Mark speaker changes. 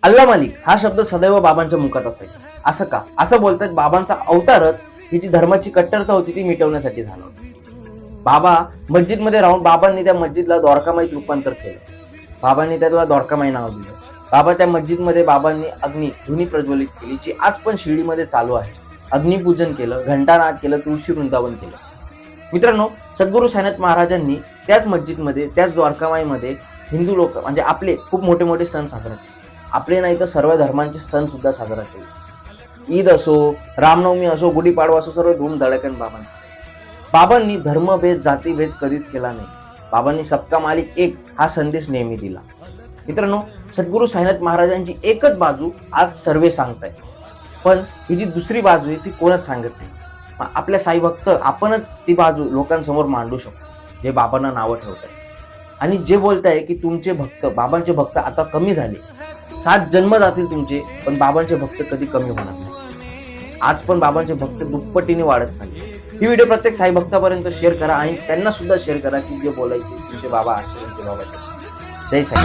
Speaker 1: अल्लाह मालिक हा शब्द सदैव बाबांच्या मुखात असायचा. असं का? असं बोलतात बाबांचा अवतारच ही जी धर्माची कट्टरता होती ती मिटवण्यासाठी झाला होता. बाबा मस्जिदमध्ये राहून बाबांनी त्या मस्जिदला द्वारकामाईत रूपांतर केलं. बाबांनी त्याला द्वारकामाई नाव दिलं. बाबा त्या मस्जिदमध्ये बाबांनी धुनी प्रज्वलित केली, जी आज पण शिर्डीमध्ये चालू आहे. अग्निपूजन केलं, घंटानाद केलं, तुळशी वृंदावन केलं. मित्रांनो, सद्गुरू साईनाथ महाराजांनी त्याच मस्जिदमध्ये, त्याच द्वारकामाईमध्ये हिंदू लोक म्हणजे आपले खूप मोठे मोठे सण साजरे केले. आपले नाही तर सर्व धर्मांचे सण सुद्धा साजरा केले. ईद असो, रामनवमी असो, गुढीपाडवा असो, सर्व धूमधडक्यान बाबांचा. बाबांनी धर्मभेद, जातीभेद कधीच केला नाही. बाबांनी सबका मालिक एक हा संदेश नेहमी दिला. मित्रांनो, सद्गुरू साईनाथ महाराजांची एकच बाजू आज सर्वे सांगतायत, पण ही जी दुसरी बाजू आहे ती कोणच सांगत नाही. आपल्या साई भक्त आपणच ती बाजू लोकांसमोर मांडू शकतो, जे बाबांना नावं ठेवताय आणि जे बोलताय की तुमचे भक्त, बाबांचे भक्त आता कमी झाले, 7 जन्म जातील तुमचे, पण बाबांचे भक्त कधी कमी होणार नाही. आज पण बाबांचे भक्त दुप्पटीने वाढत चालले. ही व्हिडिओ प्रत्येक साई भक्तापर्यंत शेअर करा आणि त्यांना सुद्धा शेअर करा की जे बोलायचे तुमचे बाबा असे, तुमचे बाबा तसे. जय साई.